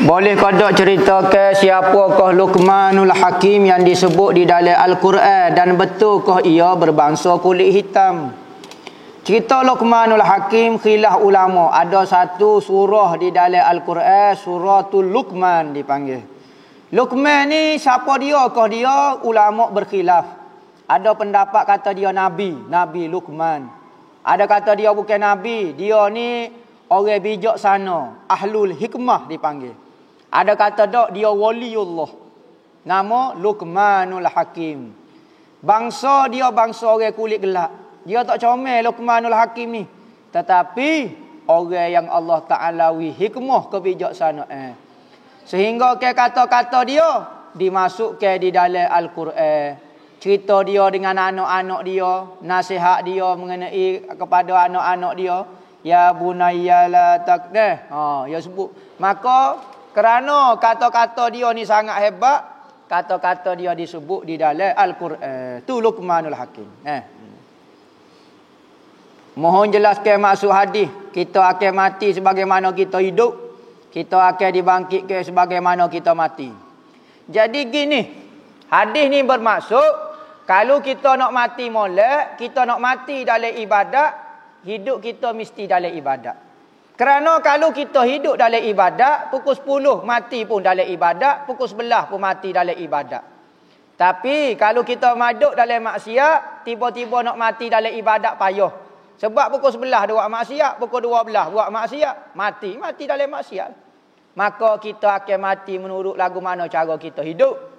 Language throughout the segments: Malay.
Boleh kodok cerita ke siapakah Luqmanul Hakim yang disebut di dalam Al-Quran, dan betulkah ia berbangsa kulit hitam? Cerita Luqmanul Hakim khilaf ulama. Ada satu surah di dalam Al-Quran, suratul Luqman dipanggil. Luqman ni siapa dia? Kah dia? Ulama berkhilaf. Ada pendapat kata dia Nabi Luqman. Ada kata dia bukan Nabi, dia ni orang bijaksana, ahlul hikmah dipanggil. Ada kata dak dia waliullah. Nama Luqmanul Hakim. Bangsa dia bangsa orang kulit gelap. Dia tak comel Luqmanul Hakim ni. Tetapi orang yang Allah Ta'ala wi hikmah kebijaksanaan. Sehingga ke kata-kata dia dimasukkan di dalam Al-Quran. Cerita dia dengan anak-anak dia, nasihat dia mengenai kepada anak-anak dia, ya bunayya la takdah. Ya sebut. Maka kerana kata-kata dia ni sangat hebat, kata-kata dia disebut di dalam Al-Quran. Tu Luqmanul Hakim. Mohon jelaskan maksud hadis. Kita akan mati sebagaimana kita hidup. Kita akan dibangkitkan sebagaimana kita mati. Jadi gini, hadis ni bermaksud kalau kita nak mati molek, kita nak mati dalam ibadat, hidup kita mesti dalam ibadat. Kerana kalau kita hidup dalam ibadat, pukul 10 mati pun dalam ibadat, pukul 11 pun mati dalam ibadat. Tapi kalau kita maduk dalam maksiat, tiba-tiba nak mati dalam ibadat payah. Sebab pukul 11 dia buat maksiat, pukul 12 buat maksiat, mati dalam maksiat. Maka kita akan mati menurut lagu mana cara kita hidup.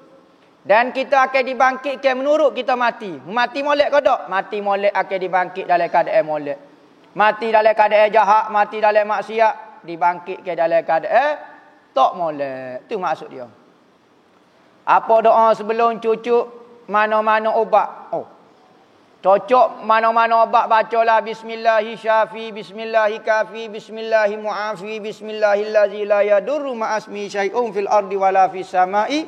Dan kita akan dibangkitkan menurut kita mati. Mati molek ke tak? Mati molek akan dibangkit dalam keadaan molek. Mati dalam keadaan jahat, mati dalam maksiat, dibangkitkan dalam keadaan tak molek. Itu maksud dia. Apa doa sebelum cucuk mana-mana obat? Cocok mana-mana obat, bacalah bismillahi syafi, bismillahi kafi, bismillahi muafi, bismillahillazi la yadurru ma'asmi syai'un fil ardi wala fis sama'i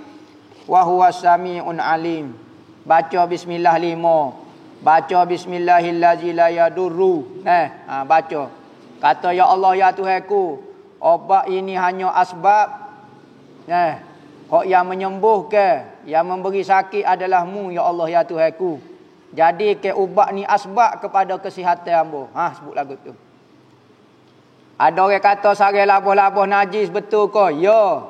wa huwas sami'un alim. Baca bismillah 5. Baca bismillahillazi la yadurru. Baca. Kata ya Allah ya Tuhanku, obat ini hanya asbab. Hak yang menyembuhkan, yang memberi sakit adalah mu ya Allah ya Tuhanku. Jadi ke ubat ni asbab kepada kesihatan hamba. Sebut lagu tu. Ada orang kata sarai labuh-labuh najis, betul ke? Ya.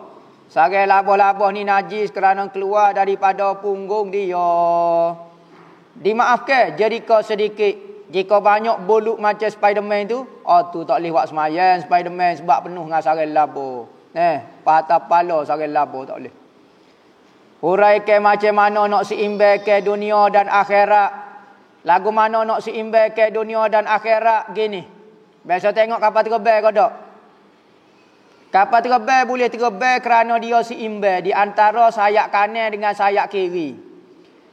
Sarai labuh-labuh ni najis kerana keluar daripada punggung dia. Dimaafkan jika sedikit. Jika banyak boluk macam Spiderman tu, tu tak boleh buat semayan Spiderman sebab penuh dengan sarai labuh. Patah pala sarai labuh tak boleh. Huraikan macam mana nak seimbang ke dunia dan akhirat. Lagu mana nak seimbang ke dunia dan akhirat gini. Biasa tengok kapal terbang ke tak? Kapal terbang boleh terbang kerana dia seimbang di antara sayap kanan dengan sayap kiri.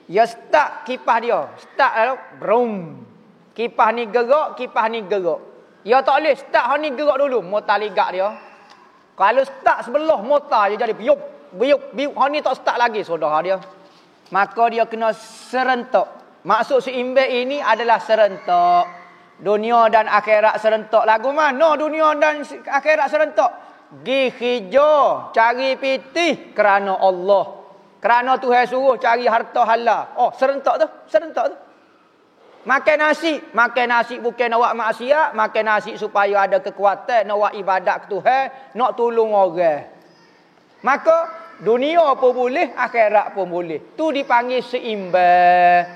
Dia start kipas dia. Start lalu brum. Kipas ni gerak, kipas ni gerak. Dia tak boleh start hang ni gerak dulu, motor ligak dia. Kalau start sebelah motor dia jadi biup, hang ni tak start lagi saudara dia. Maka dia kena serentak. Maksud seimbang ini adalah serentak. Dunia dan akhirat serentak. Lagu mana dunia dan akhirat serentak? Gi hijau, cari pitih kerana Allah. Kerana Tuhan suruh cari harta halal. Serentak tu. Makan nasi bukan nak buat maksiat, makan nasi supaya ada kekuatan nak buat ibadat ke Tuhan, nak tolong orang. Maka dunia pun boleh, akhirat pun boleh. Tu dipanggil seimbang.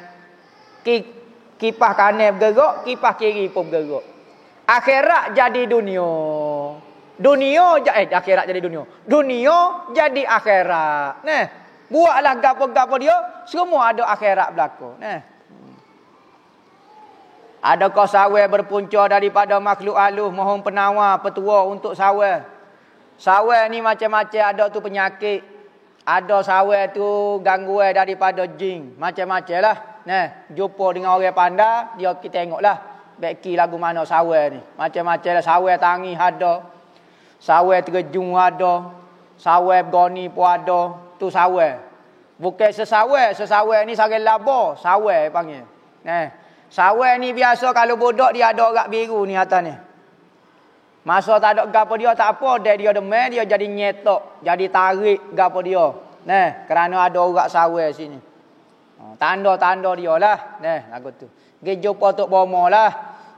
Kipas kanan bergerak, kipas kiri pun bergerak. Akhirat jadi dunia. Akhirat jadi dunia. Dunia jadi akhirat. Buatlah gapo-gapo dia, semua ada akhirat berlaku. Adakah sawai berpunca daripada makhluk halus, mohon penawar petua untuk sawai. Sawai ni macam-macam, ada tu penyakit. Ada sawai tu gangguan daripada jin. Macam-macam lah. Jumpa dengan orang pandai, kita tengoklah. Beki lagu mana sawai ni. Macam-macam lah. Sawai tangi ada. Sawai terjun ada. Sawai bergoni pun ada. Tu sawai. Bukan sesawai. Sesawai ni sarai laba. Sawai panggil. Sawai ni biasa kalau bodoh dia ada orak biru ni atas ni. Masa tak ada gapo dia tak apa, dia demam, dia jadi nyetok, jadi tarik gapo dia. Nah, kerana ada orang sawai sini. Tanda-tanda dia lah. Nah, lagu tu. Pergi jumpa Tok Bomo lah.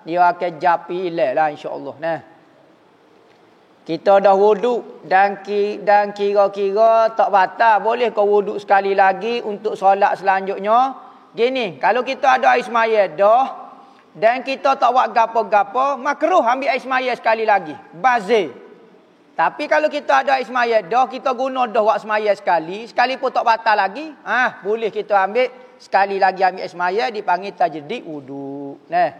Dia akan japi ilek lah insya-Allah. Nah. Kita dah wuduk dan kira-kira tak batal. Boleh kau wuduk sekali lagi untuk solat selanjutnya. Gini, kalau kita ada air semaya dah dan kita tak buat gapo-gapo, makruh ambil air semaya sekali lagi. Bazir. Tapi kalau kita ada air semaya dah, kita guna dah buat semaya sekali pun tak batal lagi, boleh kita ambil sekali lagi ambil air semaya, dipanggil tajdid wudu. Nah.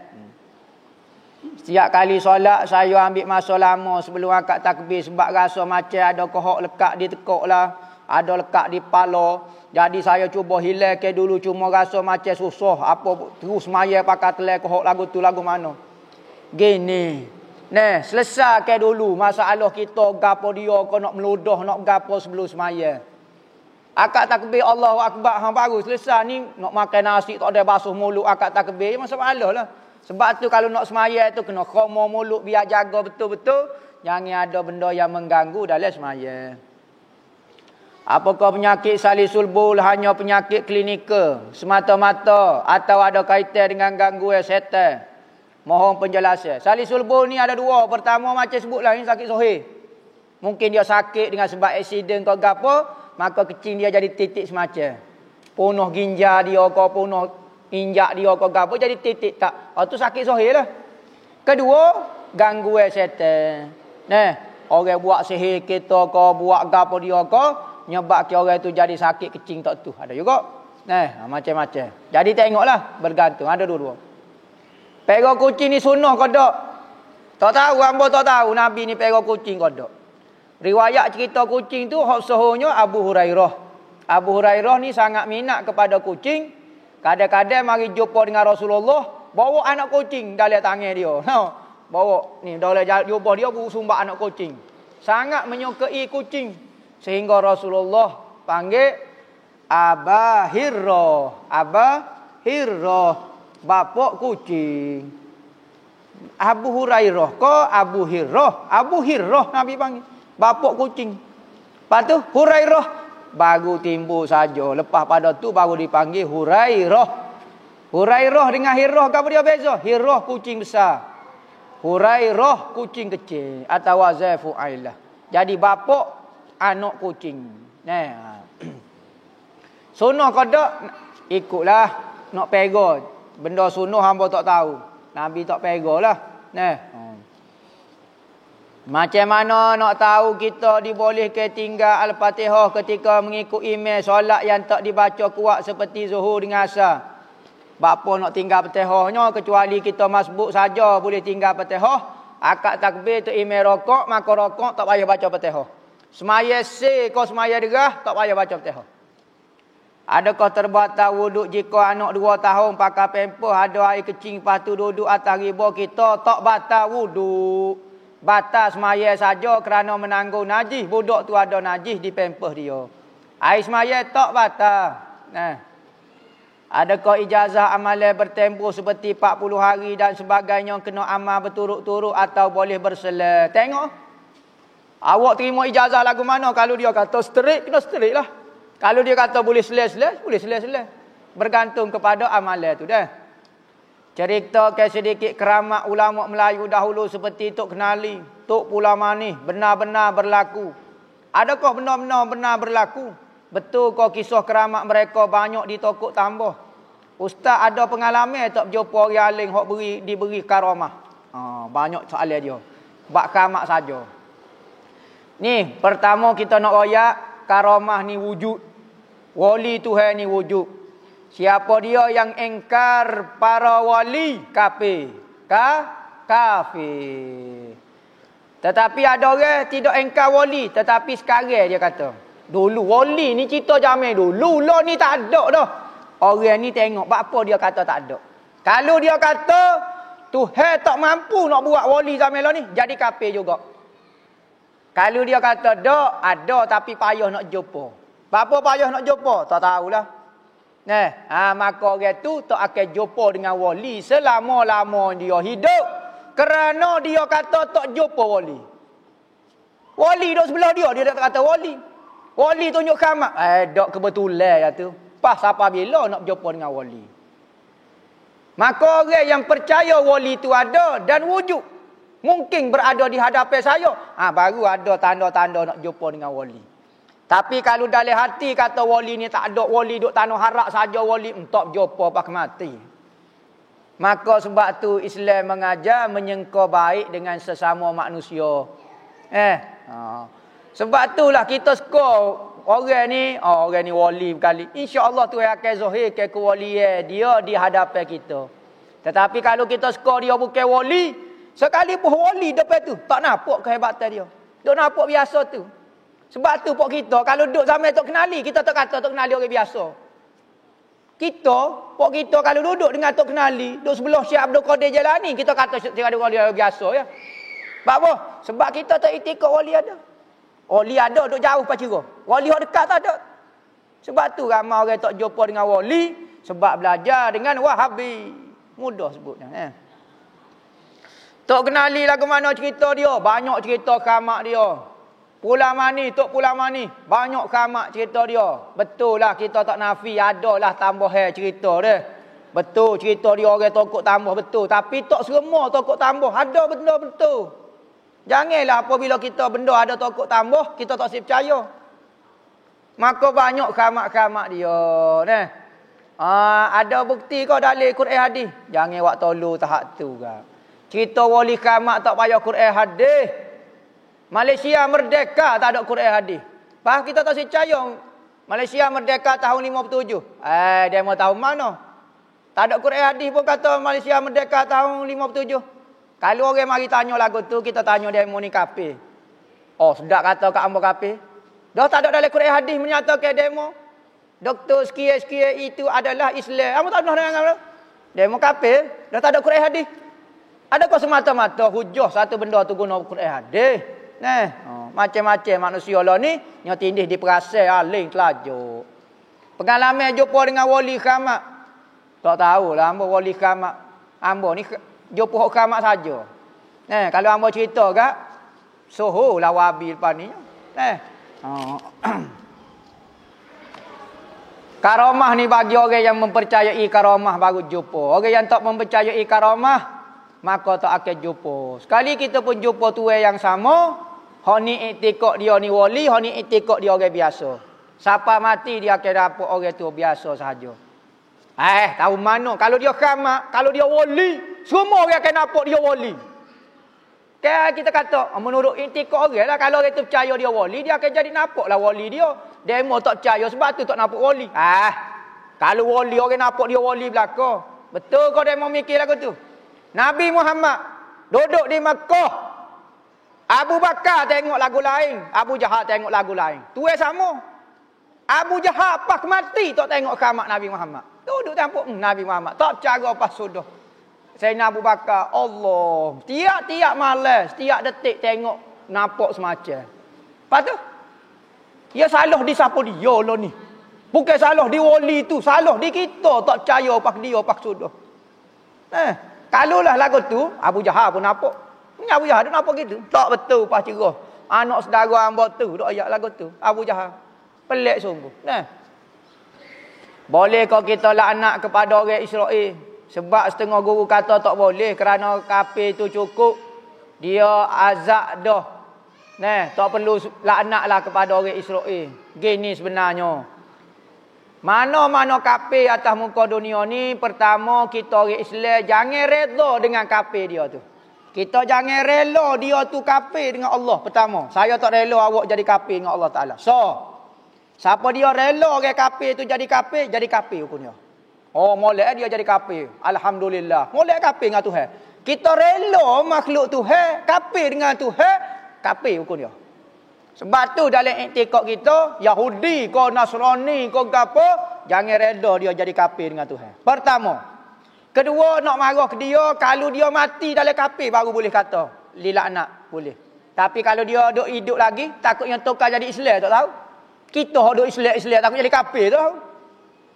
Setiap kali solat saya ambil masa lama sebelum akad takbir sebab rasa macam ada kohok lekat di tekuk lah, ada lekat di pala. Jadi saya cuba hilangkan dulu, cuma rasa macam susah. Apa terus semaya pakai telai kohok lagu tu lagu mana. Gini. Nah, selesaikan dulu masalah kita gapo dia kau nak meludah nak gapo sebelum semaya. Akad takbir Allahu Akbar baru selesai ni nak makan nasi tak ada basuh mulut akad takbir masalah lah. Sebab tu kalau nak semaya tu kena khoma mulut biar jaga betul-betul jangan ada benda yang mengganggu dalam semaya. Apakah penyakit salisul bul hanya penyakit klinikal semata-mata atau ada kaitan dengan gangguan setan? Mohon penjelasan. Salisul bul ni ada dua. Pertama macam sebutlah ini sakit sohir. Mungkin dia sakit dengan sebab aksiden ke apa, maka kecing dia jadi titik semacam. Punuh ginjal dia ke punuh injak dia ke apa jadi titik tak. Itu sakit sohir lah. Kedua, gangguan setan. Nah, orang buat sihir kita ke buat gapo dia ke nyebabkan orang tu jadi sakit kecing tak tu. Ada juga. Nah, macam-macam. Jadi tengoklah bergantung ada dua-dua. Pera kucing ni sunnah ke tak? Tak tahu, hamba tak tahu Nabi ni pera kucing ke tak. Riwayat cerita kucing tu hak sahihnya Abu Hurairah. Abu Hurairah ni sangat minat kepada kucing. Kadang-kadang mari jumpa dengan Rasulullah, bawa anak kucing dalam tangan dia. Bawa ni dalam jubah dia sumbak anak kucing. Sangat menyukai kucing sehingga Rasulullah panggil Aba Hirrah. Aba Hirrah. Bapak kucing. Abu Hurairah ke Abu Hirrah? Abu Hirrah Nabi panggil. Bapak kucing. Lepas tu Hurairah baru timbul saja. Lepas pada tu baru dipanggil Hurairah. Hurairah dengan Hirrah apa dia beza? Hirrah kucing besar. Hurairah kucing kecil atau wazaifu ailah. Jadi bapak anak kucing. Nah. Sunnah kodok ikutlah nak pega. Benda sunnah hamba tak tahu. Nabi tak pegalah. Nah. Macam mana nak tahu kita dibolehkan tinggal Al-Fatihah ketika mengikut imam solat yang tak dibaca kuat seperti zuhur dengan asar? Bapa nak tinggal Fatihahnya kecuali kita masbuk saja boleh tinggal Fatihah. Akad takbir tu imam rokok, maka rokok tak payah baca Fatihah. Semaya kau semaya derah tak payah baca Fatihah. Adakah terbatal wuduk jika anak 2 tahun pakai pemper ada air kecing lepas tu duduk atas riba kita tak batal wuduk. Batal semaya saja kerana menanggung najis. Budak tu ada najis di pemper dia. Air semaya tak batal. Nah. Adakah ijazah amalan bertempoh seperti 40 hari dan sebagainya kena amal berturut-turut atau boleh bersela? Tengok. Awak terima ijazah lagu mana? Kalau dia kata straight, kena straight lah. Kalau dia kata boleh selesai, boleh selesai. Bergantung kepada amalan tu dah. Cerita ke sedikit keramat ulama Melayu dahulu seperti Tok Kenali, Tok Pula Manis, benar-benar berlaku. Adakah benar-benar benar berlaku? Betul kau kisah keramat mereka banyak ditokok tambah? Ustaz ada pengalaman tak berjumpa orang alim hok diberi karamah? Banyak soalan dia. Bak keramat saja. Ni, pertama kita nak royak karamah ni wujud. Wali Tuhan ni wujud. Siapa dia yang engkar para wali? Kafir. Kafir. Tetapi ada orang tidak engkar wali. Tetapi sekarang dia kata. Dulu wali ni cerita zaman dulu. Lah ni tak ada dah. Orang ni tengok. Apa dia kata tak ada. Kalau dia kata Tuhan tak mampu nak buat wali zaman lah ni. Jadi kafir juga. Kalau dia kata ada tapi payah nak jumpa. Apa payah nak jumpa? Tak tahulah. Maka orang tu tak akan jumpa dengan wali selama-lama dia hidup. Kerana dia kata tak jumpa wali. Wali duduk sebelah dia tak kata wali. Wali tunjuk khamak. Dok kebetulan ya tu. Pas apa bila nak berjumpa dengan wali. Maka orang yang percaya wali itu ada dan wujud. Mungkin berada di hadapan saya. Baru ada tanda-tanda nak jumpa dengan wali. Tapi kalau dalam hati kata wali ni tak ada, wali duk tanah harak saja wali, tak jumpa pak mati. Maka sebab tu Islam mengajar menyengka baik dengan sesama manusia. Sebab itulah kita suka orang ni wali sekali. Insya-Allah Tuhan akan zahirkan kewalian dia di hadapan kita. Tetapi kalau kita suka dia bukan wali, sekalipun wali depan tu, tak nampak kehebatan dia. Duk nampak biasa tu. Sebab tu pok kita kalau duduk zaman tak kenali, kita tak kata tak kenali orang biasa. Pok kita kalau duduk dengan tak kenali, duduk sebelah Syekh Abdul Qadir Jalani, kita kata Syekh Abdul Qadir orang biasa ya. Sebab apa? Sebab kita tak itikad wali ada. Wali ada duduk jauh pacira. Wali hok dekat tak ada. Sebab tu ramai orang tak jumpa dengan wali sebab belajar dengan Wahabi. Mudah sebutnya. Tak kenali lagu mana cerita dia. Banyak cerita khamak dia. Pulang mani, Tok Pulang mani. Banyak khamak cerita dia. Betul lah kita tak nafi. Adalah tambahan cerita dia. Betul cerita dia orang tokok tambah betul. Tapi tak semua tokok tambah. Ada benda betul. Janganlah apabila kita benda ada tokok tambah, kita tak percaya. Maka banyak khamak-khamak dia. Ada bukti kau dalam Quran hadis. Jangan buat tolu tahap tu kan. Cerita wali khamak tak payah Quran hadis. Malaysia merdeka tak ada Quran hadis. Bah kita tak percaya Malaysia merdeka tahun 57. Dia mau tahu mana? Tak ada Quran hadis pun kata Malaysia merdeka tahun 57. Kalau orang mari tanya lagu tu, kita tanya demo ni kafir. Sedap kata kat hamba kafir. Dah tak ada dalam Quran hadis menyatakan demo. Doktor sekian-sekian itu adalah Islam. Kamu tak pernah dengar? Demo kafir. Dah tak ada Quran hadis. Adakah semata-mata hujah satu benda tu guna Quran hadis? Macam-macam manusia lah ni yang tindih diperasai aling telajuk. Pengalaman jumpa dengan wali khamak. Tak tahulah hamba wali khamak. Hamba ni jumpa hak khamak saja. Kalau hamba cerita kak, soho lah wabi lepas ni. Karamah ni bagi orang yang mempercayai karamah baru jumpa. Orang yang tak mempercayai karamah, maka tak akan jumpa. Sekali kita pun jumpa tuan yang sama, hak ni iktikad dia ni wali, hak ni iktikad dia orang biasa. Siapa mati dia akan dapat orang tu biasa sahaja. Tahu mana kalau dia khamak, kalau dia wali, semua orang akan nampak dia wali. Kita kata menurut iktikad orang lah, kalau orang tu percaya dia wali, dia akan jadi nampaklah wali dia. Demo tak percaya sebab tu tak nampak wali. Kalau wali orang nampak dia wali belaka. Betul kau demo mikir lagu tu. Nabi Muhammad duduk di Mekah. Abu Bakar tengok lagu lain, Abu Jahal tengok lagu lain. Tuai sama. Abu Jahal pas mati tak tengok khamak Nabi Muhammad. Duduk tampuk Nabi Muhammad. Tak cara pas sudah. Sayyidina Abu Bakar, Allah, tiap-tiap malam, setiap detik tengok nampak semacam. Lepas tu, dia salah di siapa dia lah ni. Bukan salah di wali tu, salah di kita tak percaya pak dia pak sudah. Kalau lah lagu tu, Abu Jahal pun nampak. Abu Jahal tu nampak gitu. Tak betul pas cerah. Anak saudara hamba tu, duk ayat lagu tu, Abu Jahal. Pelik sungguh. Boleh kau kita laknat kepada orang Israel? Sebab setengah guru kata tak boleh kerana kafir tu cukup. Dia azab dah. Tak perlu laknatlah kepada orang Israel. Gini sebenarnya. Mana-mana kafir atas muka dunia ni, pertama kita orang Islam jangan reda dengan kafir dia tu. Kita jangan rela dia tu kafir dengan Allah. Pertama, saya tak rela awak jadi kafir dengan Allah Ta'ala. Siapa dia rela orang kafir tu jadi kafir hukumnya. Molek dia jadi kafir. Alhamdulillah. Molek kafir dengan Tuhan. Kita rela makhluk Tuhan kafir dengan Tuhan, kafir hukum dia. Sebab tu dalam iktikad kita, Yahudi ke Nasrani ke apa, jangan rela dia jadi kafir dengan Tuhan. Pertama. Kedua, nak marah ke dia, kalau dia mati dalam kafir baru boleh kata dilaknat, boleh. Tapi kalau dia duk hidup lagi, takutnya tukar jadi Islam, tak tahu. Kita duk Islam takut jadi kafir, tahu.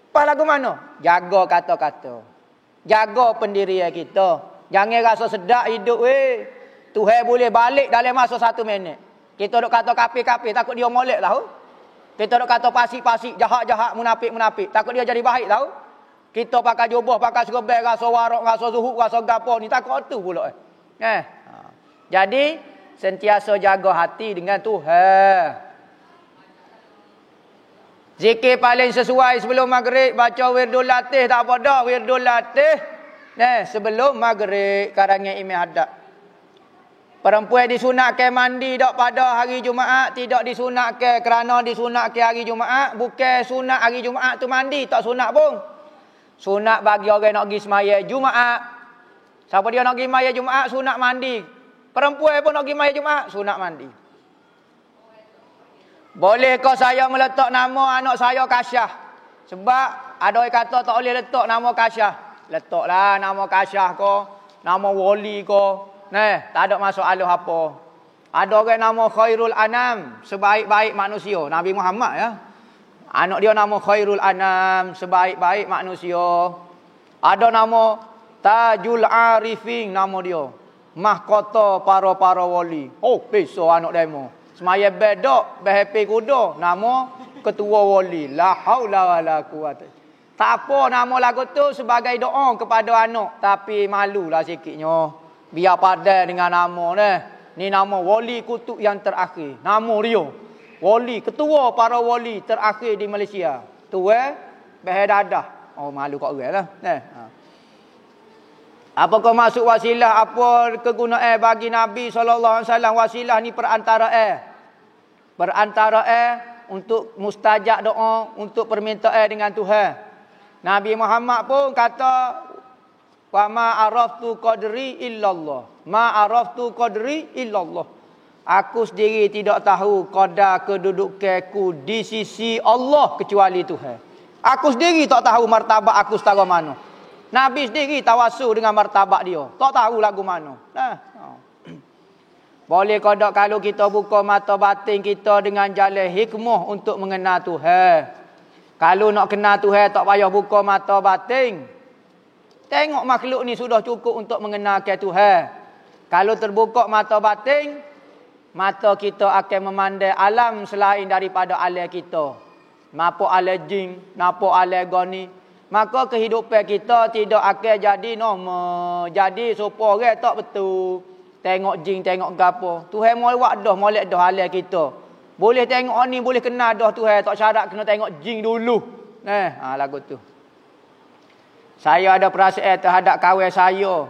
Pas lagu mana? Jaga kata-kata. Jaga pendirian kita. Jangan rasa sedap hidup weh. Tuhan boleh balik dalam masa 1 minit. Kita duk kata kafir-kafir, takut dia molek tahu. Kita duk kata pasik-pasik, jahat-jahat, munafik-munafik, takut dia jadi baik tahu. Kita pakai jubah, pakai serban, rasa warak, rasa zuhud, rasa gapo ni, takut tu pula. Jadi, sentiasa jaga hati dengan Tuhan. Zikir paling sesuai sebelum maghrib, baca wirdul latih, tak apa dah, wirdul latih. Sebelum maghrib, karangnya imam hadap. Perempuan disunatkan mandi tak pada hari Jumaat, tidak disunatkan kerana disunatkan hari Jumaat. Bukan sunat hari Jumaat tu mandi, tak sunat pun. Sunat bagi orang nak pergi semaya Jumaat. Siapa dia nak pergi semaya Jumaat, sunat mandi. Perempuan pun nak pergi semaya Jumaat, sunat mandi. Bolehkah saya meletak nama anak saya Kasyah? Sebab ada orang kata tak boleh letak nama Kasyah. Letaklah nama Kasyah ko, nama wali ko. Tak ada masalah apa. Ada orang nama Khairul Anam, sebaik-baik manusia. Nabi Muhammad ya. Anak dia nama Khairul Anam, sebaik-baik manusia. Ada nama Tajul Arifin, nama dia. Mahkota para wali. Oh, besok anak demo. Semaya bedok, berhappy kuda. Nama ketua wali. La haula wala quwata. Tak apa nama lagu tu sebagai doa kepada anak. Tapi malulah sikitnya. Biar padan dengan nama ni. Ni nama wali kutub yang terakhir. Nama dia. Wali, ketua para wali terakhir di Malaysia. Tu Bahar Dadah. Oh, malu kat orang lah. Apakah maksud wasilah? Apa kegunaan bagi Nabi SAW? Wasilah ni perantara Perantara untuk mustajab doa, untuk permintaan dengan Tuhan. Nabi Muhammad pun kata, wa ma araftu qadri illallah. Ma araftu qadri illallah. Aku sendiri tidak tahu qadar kedudukanku di sisi Allah kecuali Tuhan. Aku sendiri tak tahu martabat aku setara mana. Nabi sendiri tawasul dengan martabat dia. Tak tahu lagu mana. Boleh kodok kalau kita buka mata batin kita dengan jalan hikmah untuk mengenal Tuhan. Kalau nak kenal Tuhan tak payah buka mata batin. Tengok makhluk ni sudah cukup untuk mengenalkan Tuhan. Kalau terbuka mata batin, mata kita akan memandai alam selain daripada alam kita. Nampak alam jin, nampak alam goni. Maka kehidupan kita tidak akan jadi normal. Jadi supaya orang tak betul. Tengok jin, tengok gapo. Tuhan molek dah alam kita. Boleh tengok ni, boleh kenal dah Tuhan. Tak syarat kena tengok jin dulu. Lagu tu. Saya ada perasaan terhadap kawan saya.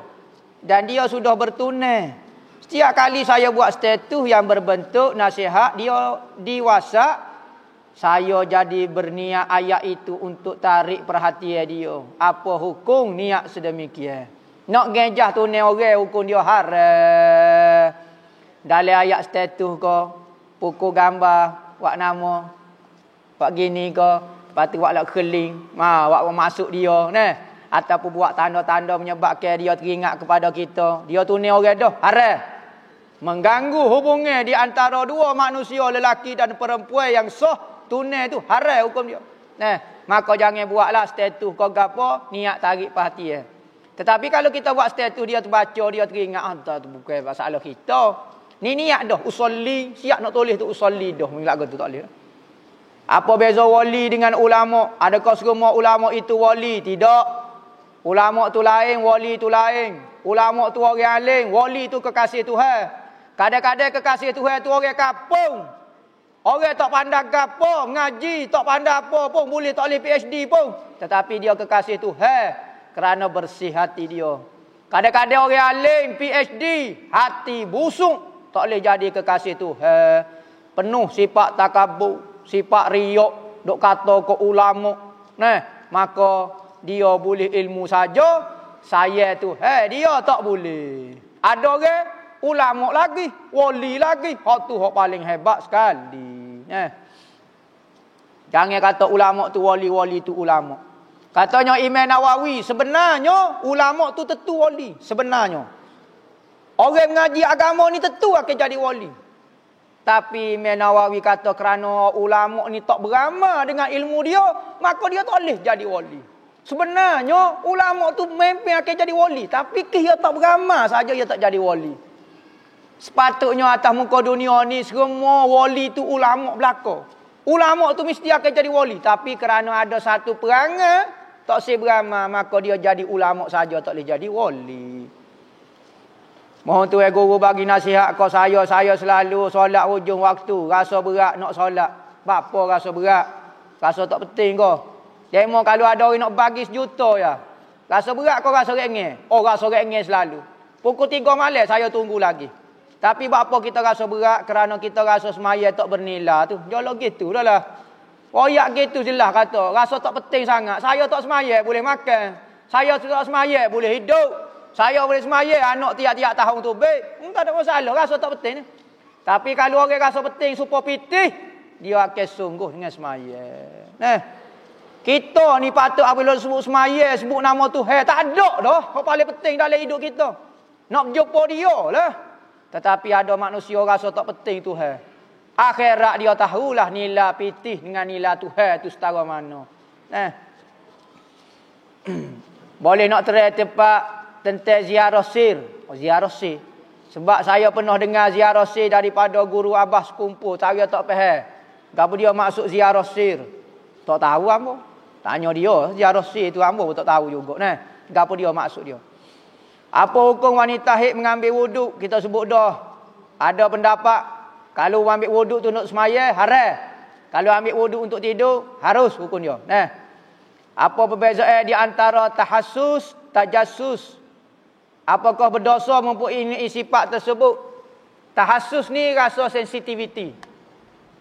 Dan dia sudah bertunai. Setiap kali saya buat status yang berbentuk nasihat, dia di WhatsApp, saya jadi berniat ayat itu untuk tarik perhatian dia. Apa hukum niat sedemikian? Nak gejah tunai orang, hukum dia haram. Dalam ayat status ke, pukul gambar, buat nama, buat gini ke, lepas tu buat keling, buat masuk dia, ataupun buat tanda-tanda menyebabkan dia teringat kepada kita. Dia tunai orang dah, haram. Mengganggu hubungan di antara dua manusia, lelaki dan perempuan yang sah, tunai tu haram hukum dia. Maka jangan buatlah status kau gapo niat tarik perhatian. Tetapi kalau kita buat status dia terbaca, dia teringat, tu bukan masalah kita. Ni niat dah usolli, siap nak tulis tu usolli dah. Lagu tu tak boleh. Apa beza wali dengan ulama? Adakah semua ulama itu wali? Tidak. Ulama tu lain, wali tu lain. Ulama tu orang alim, wali tu kekasih Tuhan. Kadang-kadang kekasih Tuhan tu orang kampung. Orang tak pandai apa, ngaji tak pandai apa pun, boleh tak boleh PhD pun. Tetapi dia kekasih Tuhan kerana bersih hati dia. Kadang-kadang orang alim, PhD, hati busuk, tak boleh jadi kekasih Tuhan. Penuh sifat takabur, sifat riak, duk kata ke ulama. Maka dia boleh ilmu saja, saya Tuhan dia tak boleh. Ada orang ulama lagi, wali lagi, hak tu hak paling hebat sekali. Jangan kata ulama tu wali, wali tu ulama. Katanya Imam Nawawi, sebenarnya ulama tu tentu wali. Sebenarnya orang mengaji agama ni tentu akan jadi wali. Tapi Imam Nawawi kata kerana ulama ni tak beramal dengan ilmu dia, maka dia tak boleh jadi wali. Sebenarnya ulama tu mimpi akan jadi wali, tapi dia tak beramal saja dia tak jadi wali. Sepatutnya atas muka dunia ni semua wali tu ulama belaka. Ulama tu mesti akan jadi wali, tapi kerana ada satu perangai tak si beramal, maka dia jadi ulama saja, tak boleh jadi wali. Mohon Tuhan guru bagi nasihat kau saya selalu solat hujung waktu, rasa berat nak solat. Apa rasa berat? Rasa tak penting kau. Demo kalau ada orang nak bagi 1 juta ya. Rasa berat kau rasa rengeh. Oh rasa rengeh selalu. Pukul 3 malam saya tunggu lagi. Tapi apa kita rasa berat kerana kita rasa semaya tak bernilai tu. Jolo gitu dah lah. Royak gitu jelas kata. Rasa tak penting sangat. Saya tak semaya boleh makan. Saya tak semaya boleh hidup. Saya boleh semaya anak tiap-tiap tahun tu baik. Tak ada masalah. Rasa tak penting. Tapi kalau orang rasa penting supaya pitih, dia akan sungguh dengan semaya. Kita ni patut apabila sebut semaya, sebut nama Tuhan. Tak ada dah. Yang paling penting dalam hidup kita. Nak berjumpa dia lah. Tetapi ada manusia rasa tak penting Tuhan. Akhirat dia tahulah nilai pitih dengan nilai Tuhan tu setara mana. Boleh nak terai tempat tentang ziarah sir. Ziarah sir. Sebab saya pernah dengar ziarah sir daripada guru Abbas Kumpul. Saya tak faham. Apa dia maksud ziarah sir? Tak tahu apa. Tanya dia, ziarah sir tu hamba pun tak tahu juga. Apa dia maksud dia? Apa hukum wanita haid mengambil wuduk? Kita sebut dah. Ada pendapat, kalau ambil wuduk tu untuk semaya, haram. Kalau ambil wuduk untuk tidur, harus hukum dia. Apa perbezaan di antara tahassus, tajassus? Apakah berdosa mempunyai sifat tersebut? Tahassus ni rasa sensitivity.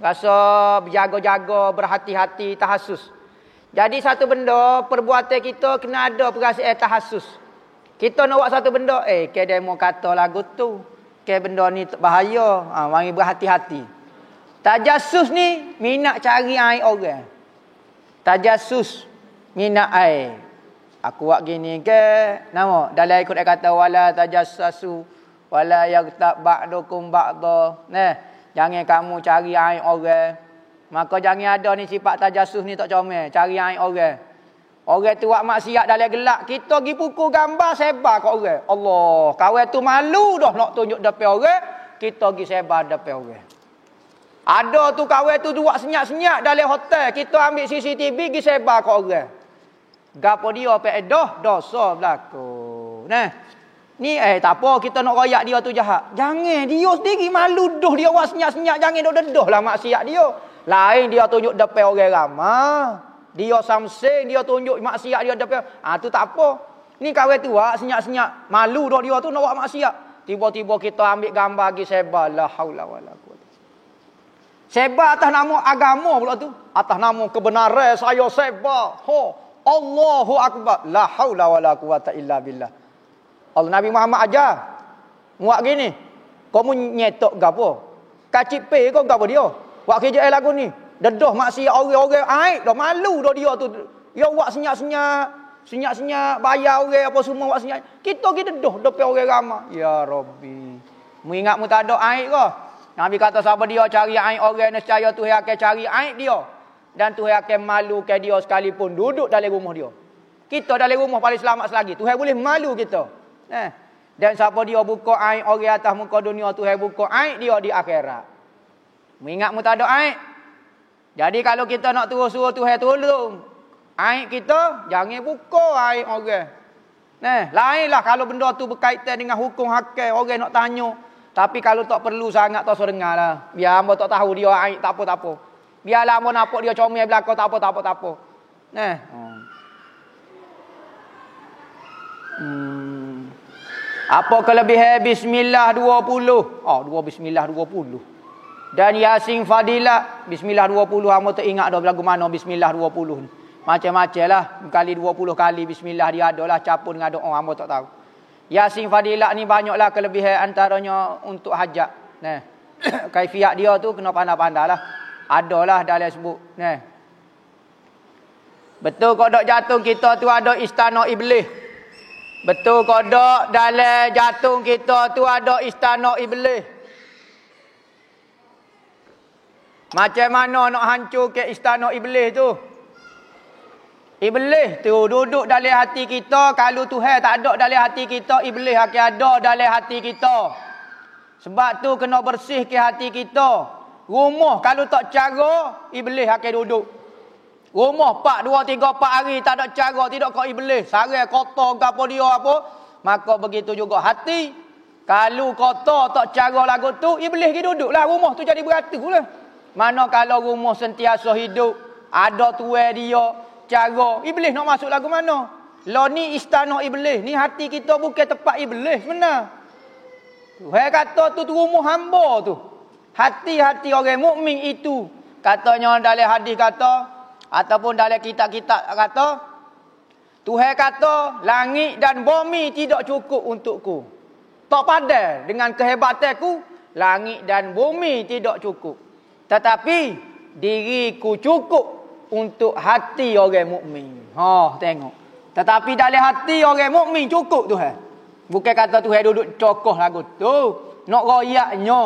Rasa berjaga-jaga, berhati-hati, tahassus. Jadi satu benda, perbuatan kita kena ada perasaan tahassus. Kita nak buat satu benda, ke demo kata lagu tu. Ke benda ni bahaya, mari berhati-hati. Tajassus ni, minat cari air orang. Tajassus, minat air. Aku buat gini ke, nama, dalam ikut dia kata, wala tajassasu, wala yaghtab ba'dukum ba'da. Jangan kamu cari air orang. Maka jangan ada ni sifat tajassus ni tak comel. Cari air orang. Orang tu buat maksiat dalam gelap. Kita pergi pukul gambar sebar kat orang. Allah. Kawan tu malu dah nak tunjuk depan orang. Kita pergi sebar depan orang. Ada tu kawan tu buat senyap-senyap dalam hotel. Kita ambil CCTV pergi sebar kat orang. Gapo dia pedah dosa berlaku. Ni tak apa kita nak royak dia tu jahat. Jangan dia sendiri malu dah dia buat senyap-senyap. Jangan dedah lah maksiat dia. Lain dia tunjuk depan orang ramai. Dia samsing, dia tunjuk maksiat dia depan. Tu tak apa. Ni kawan tu senyap-senyap. Malu dah dia tu nak buat maksiat. Tiba-tiba kita ambil gambar lagi sebar. La haula wala quwwata. Sebar atas nama agama pula tu. Atas nama kebenaran saya sebar. Allahu akbar. La haula wala quwwata illa billah. Allah Nabi Muhammad ajar. Muak gini. Kau mu nyetok gapo? Kacip pe kau gapo dia? Buat kerja lagu ni. Dedah maksiat orang-orang aib dah malu dah dia tu. Dia buat senyap-senyap, bayar orang apa semua buat senyap. Kita pergi dedah depan orang ramai. Ya Rabbi. Mu ingat mu tak ada aib ke? Nabi kata siapa dia cari aib orang nescaya Tuhan akan cari aib dia. Dan Tuhan akan malukan dia sekalipun duduk dalam rumah dia. Kita dalam rumah paling selamat selagi. Tuhan boleh malu kita. Dan siapa dia buka aib orang atas muka dunia, Tuhan buka aib dia di akhirat. Mengingat mu tak ada aib. Jadi kalau kita nak terus suruh Tuhan tolong aib kita, jangan buka aib orang. Lainlah kalau benda tu berkaitan dengan hukum hakim, orang nak tanya. Tapi kalau tak perlu sangat tak usah dengar lah. Biar hamba tak tahu dia aib tak apa. Biarlah hamba nampak dia comel belakang tak apa. Apa kelebihan bismillah 20? 2 bismillah 20. Dan Yasin Fadilah bismillah 20 hamba teringat dah lagu mana bismillah 20 ni. Macam-macam lah. Kali 20 kali bismillah dia ada lah capun dengan doa hamba tak tahu. Yasin Fadilah ni banyaklah kelebihan antaranya untuk hajat. Kaifiat dia tu kena pandai-pandai lah. Adalah dalam sebut. Betul kodok jantung kita tu ada istana iblis. Betul kodok dalam jantung kita tu ada istana iblis. Macam mana nak hancur ke istana iblis tu? Iblis tu duduk dalam hati kita. Kalau Tuhan tak ada dalam hati kita, iblis akan ada dalam hati kita. Sebab tu kena bersih ke hati kita. Rumah kalau tak cara, iblis akan duduk. Rumah 4, 2, 3, 4 hari tak ada cara, tidak kau iblis. Sarai kotor ke apa dia apa. Maka begitu juga hati. Kalau kotor tak cara lagu tu, iblis pergi duduklah. Rumah tu jadi beratur lah. Mana kalau rumah sentiasa hidup, ada tuai dia, cara. Iblis nak masuk lagu mana? Lah ni istana iblis. Ni hati kita bukan tempat iblis benar. Tuhan kata tu rumah hamba tu. Hati-hati orang mukmin itu. Katanya dalam hadis kata, ataupun dalam kitab-kitab kata, Tuhan kata, langit dan bumi tidak cukup untukku. Tak padai dengan kehebatanku, langit dan bumi tidak cukup. Tetapi diriku cukup untuk hati orang mukmin. Tengok. Tetapi dalam hati orang mukmin cukup Tuhan. Bukan kata Tuhan duduk cokoh lagu tu. Nak royaknya,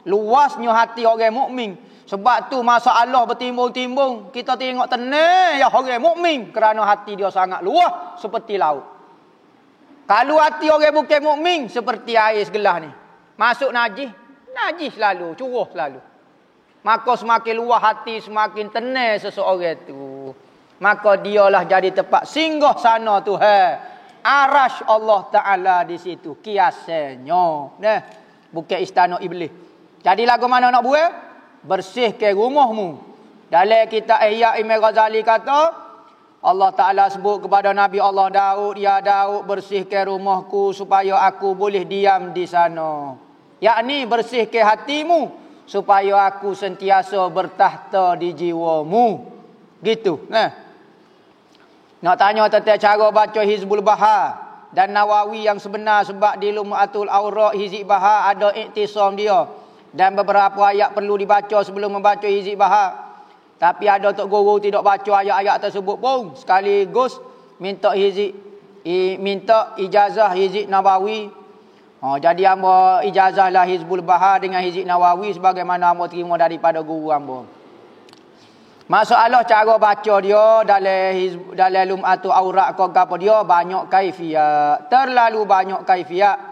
luasnya hati orang mukmin. Sebab tu masalah bertimbung-timbung, kita tengok tenang ya orang mukmin kerana hati dia sangat luas seperti laut. Kalau hati orang bukan mukmin seperti air segelas ni. Masuk najis, najis selalu, curuh selalu. Maka semakin luas hati, semakin tenang seseorang tu. Maka dialah jadi tempat singgah sana Tuhan. Arash Allah Ta'ala di situ. Kiasanya. Bukan istana iblis. Jadi lagu mana nak buat? Bersihkan rumahmu. Dalam kitab Ihya Imam Ghazali kata, Allah Ta'ala sebut kepada Nabi Allah Daud, ya Daud, bersihkan rumahku supaya aku boleh diam di sana. Yakni bersihkan hatimu supaya aku sentiasa bertahta di jiwamu. Gitu. Nak tanya tentang cara baca Hizbul Bahar dan Nawawi yang sebenar, sebab di Lum'atul Awraq Hizib Bahar ada iktisam dia. Dan beberapa ayat perlu dibaca sebelum membaca Hizib Bahar. Tapi ada tok guru tidak baca ayat-ayat tersebut pun. Sekaligus minta ijazah Hizib Nawawi. Jadi hamba ijazahlah Hizbul Bahar dengan Hizib Nawawi sebagaimana hamba terima daripada guru hamba. Masalah cara baca dia dalam Lum'atul Awraq ke apa dia banyak kaifiat. Terlalu banyak kaifiat.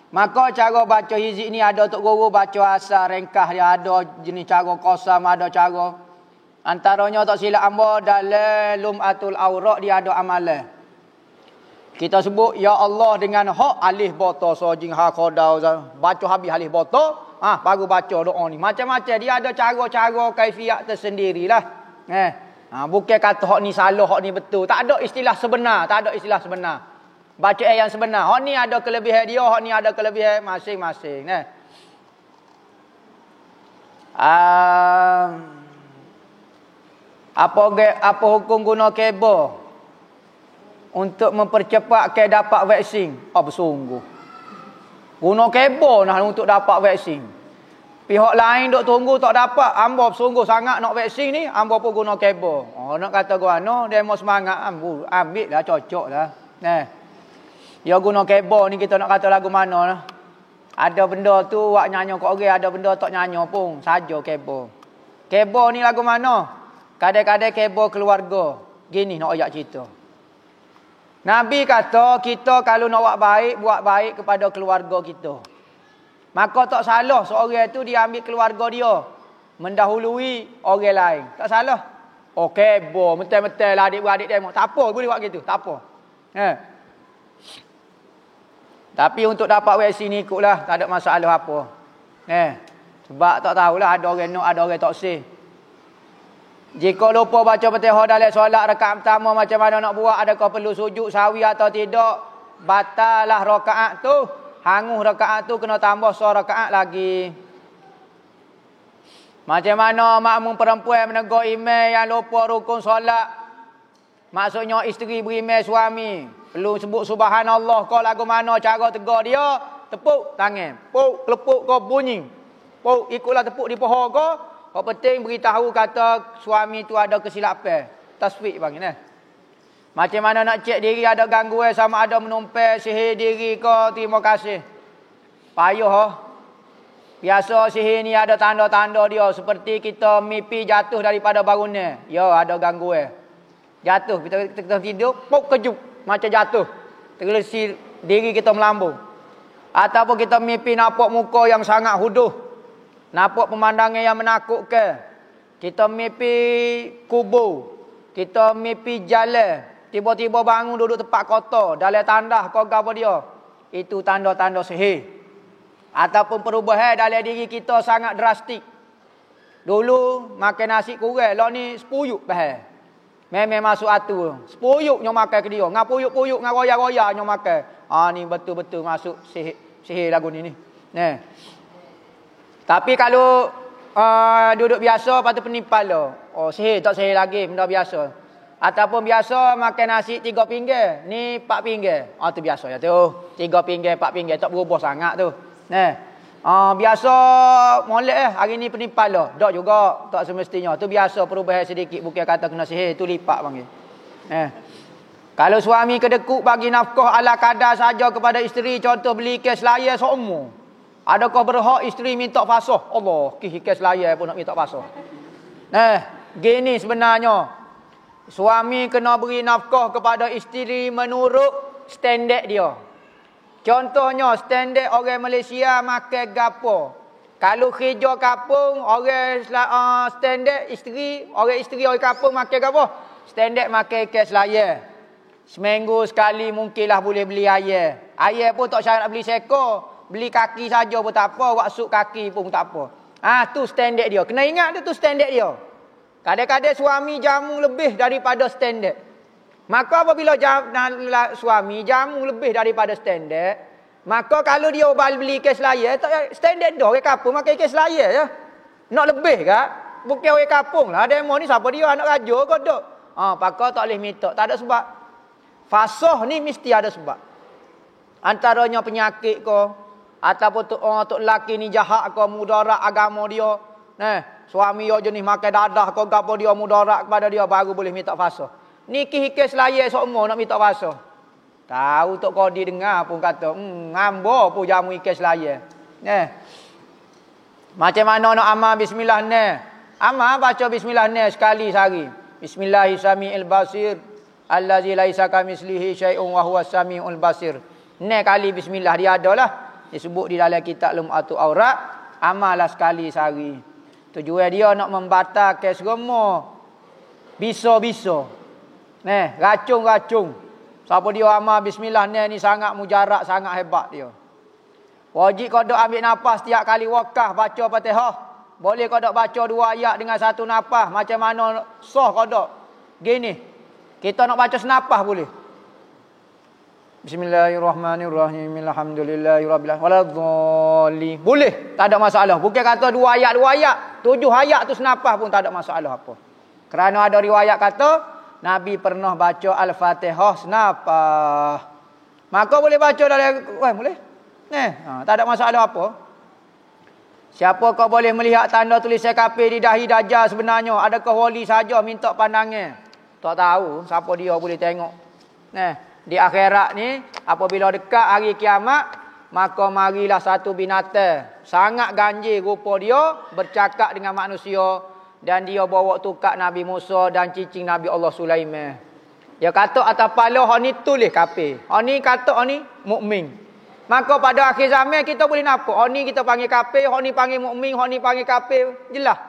Maka cara baca hizib ni ada tok guru baca asal ringkas dia, ada jenis cara qasam, ada cara. Antaranya tak silap hamba dalam Lum'atul Awraq dia ada amalan. Kita sebut ya Allah dengan hak alif bata sojing ha qadau. Baca habis alif bata, baru baca doa ni. Macam-macam dia ada cara-cara kaifiat tersendirilah. Bukan kata hak ni salah, hak ni betul. Tak ada istilah sebenar, tak ada istilah sebenar. Baca yang sebenar. Hak ni ada kelebihan dia, hak ni ada kelebihan masing-masing. Apa hukum guna kabel untuk mempercepatkan dapat vaksin? Bersungguh. Guna kabel nah untuk dapat vaksin. Pihak lain duk tunggu tak dapat. Hamba bersungguh sangat nak vaksin ni, hamba pun guna kabel. Nak kata gua demo semangat ambil lah, cocok lah. Dia guna kabel ni kita nak kata lagu mana lah. Ada benda tu wak nyanyi kat orang, ada benda tak nyanyi pun. Saja kabel. Kabel ni lagu mana? Kadang-kadang kabel keluarga. Gini nak ayat cerita. Nabi kata kita kalau nak buat baik kepada keluarga kita. Maka tak salah seorang tu dia ambil keluarga dia mendahului orang lain. Tak salah. Kabel betul-betul lah adik-beradik demo. Tak apa boleh buat gitu, tak apa. Tapi untuk dapat vaksin ni ikutlah, tak ada masalah apa. Sebab tak tahulah ada orang nak, ada orang tak sih. Jika lupa baca Fatihah dalam solat rakaat pertama macam mana nak buat? Adakah perlu sujud sawi atau tidak? Batalah rakaat tu. Hangus rakaat tu kena tambah seorang rakaat lagi. Macam mana makmum perempuan menegur imam yang lupa rukun solat? Maksudnya isteri berimam suami. Perlu sebut subhanallah. Kau lagu mana cara tegur dia? Tepuk tangan. Kelepuk kau bunyi. Ikutlah tepuk di pohon kau. Kau penting beritahu kata suami tu ada kesilapan. Tasfik panggil. Macam mana nak cek diri ada gangguan sama ada menumpai sihir diri kau, terima kasih. Payuh. Biasa sihir ni ada tanda-tanda dia. Seperti kita mimpi jatuh daripada bangunan. Ya ada gangguan. Jatuh. Kita tidur, pok kejut. Macam jatuh. Tergelesi diri kita melambung. Ataupun kita mimpi nampak muka yang sangat huduh. Nampak pemandangan yang menakutkan. Kita mimpi kubur. Kita mimpi jalan. Tiba-tiba bangun duduk tempat kotor. Dalam tandah kau apa dia. Itu tanda-tanda sihir. Ataupun perubahan dalam diri kita sangat drastik. Dulu makan nasi kurang. Lah ni sepuyuk bahaya. Memang masuk atu. Sepuyuk nyo makan ke dia. Ngah puyuk-puyuk, ngah royak-royak nyo makan. Ni betul-betul masuk sihir lagu ni. Nah. Tapi kalau duduk biasa patut penipal lah. Sihir tak sihir lagi, benda biasa. Ataupun biasa makan nasi 3 pinggir, ni 4 pinggir. Tu biasa ya tu. 3 pinggir, 4 pinggir tak berubah sangat tu. Nah. Biasa molek hari ni penipal lah. Tak juga, tak semestinya. Tu biasa perubahan sedikit, bukan kata kena sihir, tu lipat panggil. Kalau suami kedekut bagi nafkah ala kadar saja kepada isteri, contoh beli kes layar seumur. Adakah berhak isteri minta fasah? Allah, kes layar pun nak minta fasah. Gini sebenarnya. Suami kena beri nafkah kepada isteri menurut standard dia. Contohnya standard orang Malaysia makan gapo. Kalau kerja kampung, orang standard orang isteri orang kampung makan gapo? Standard makan kes layar. Seminggu sekali mungkinlah boleh beli ayam. Ayam pun tak syarat beli seekor. Beli kaki saja pun tak apa, waksuk kaki pun tak apa. Tu standard dia. Kena ingat tu standard dia. Kadang-kadang suami jamu lebih daripada standard. Maka apabila suami jamu lebih daripada standard, maka kalau dia beli kes layar, tak standard dah orang kampung makan kes layar ya. Nak lebih ke? Bukan orang kampung lah. Demo ni siapa dia anak raja ke tak? Maka tak boleh minta. Tak ada sebab. Fasah ni mesti ada sebab. Antaranya penyakit ke, ataupun tok lelaki ni jahat ke, mudarat agama dia. Suami dia jenis makan dadah ke, gapo dia mudarat kepada dia, baru boleh minta fasah. Ni kes layar semua nak minta fasah. Tahu Tok Qadi dengar pun kata, ngamba pun jamu kes layar. Macam mana nak amal bismillah ni? Amal baca bismillah ni sekali sehari. Bismillahirrahmanirrahim basir allazi laisa kamislihi syai'un wa huwas samiul basir. Ni kali bismillah dia adalah disebut di dalam kitab Lum'atul Aurat. Amallah sekali sehari. Tujuan dia nak membatalkan semua bisa-bisa. Racun-racun. Siapa dia amal bismillah ni sangat mujarab, sangat hebat dia. Wajib kau dok ambil nafas setiap kali wakaf baca Fatihah. Boleh kau dok baca 2 ayat dengan 1 nafas. Macam mana sah kau dok? Gini. Kita nak baca senapah boleh. Bismillahirrahmanirrahim. Alhamdulillahirabbil alamin. Boleh, tak ada masalah. Bukan kata 2 ayat 7 ayat tu senapah pun tak ada masalah apa. Kerana ada riwayat kata Nabi pernah baca Al-Fatihah senapah. Maka boleh baca dalam boleh. Tak ada masalah apa. Siapa kau boleh melihat tanda tulisan kafir di dahi Dajjal sebenarnya? Adakah wali saja minta pandangan? Tak tahu siapa dia boleh tengok. Di akhirat ni apabila dekat hari kiamat, maka marilah satu binatang sangat ganjil rupa dia bercakap dengan manusia. Dan dia bawa tukak Nabi Musa dan cicing Nabi Allah Sulaiman. Dia kata atas kepala hak ni tulis kafir. Hak ni kata hak ni mukmin. Maka pada akhir zaman kita boleh nampak hak ni kita panggil kafir, hak ni panggil mukmin, hak ni panggil kafir, jelas.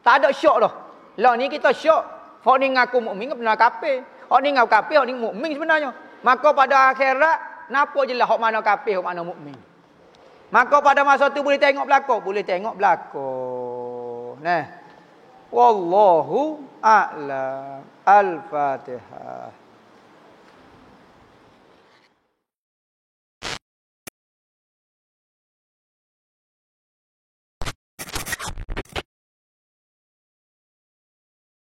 Tak ada syok dah. Lah ni kita syok. Hak ni ngaku mukmin benar kafir. Hak ni ngaku kafir, hak ni mukmin sebenarnya. Maka pada akhirat nampak jelas hak mana kafir, hak mana mukmin. Maka pada masa tu boleh tengok belakang, boleh tengok belakang. Wallahu a'lam. Al-Fatihah.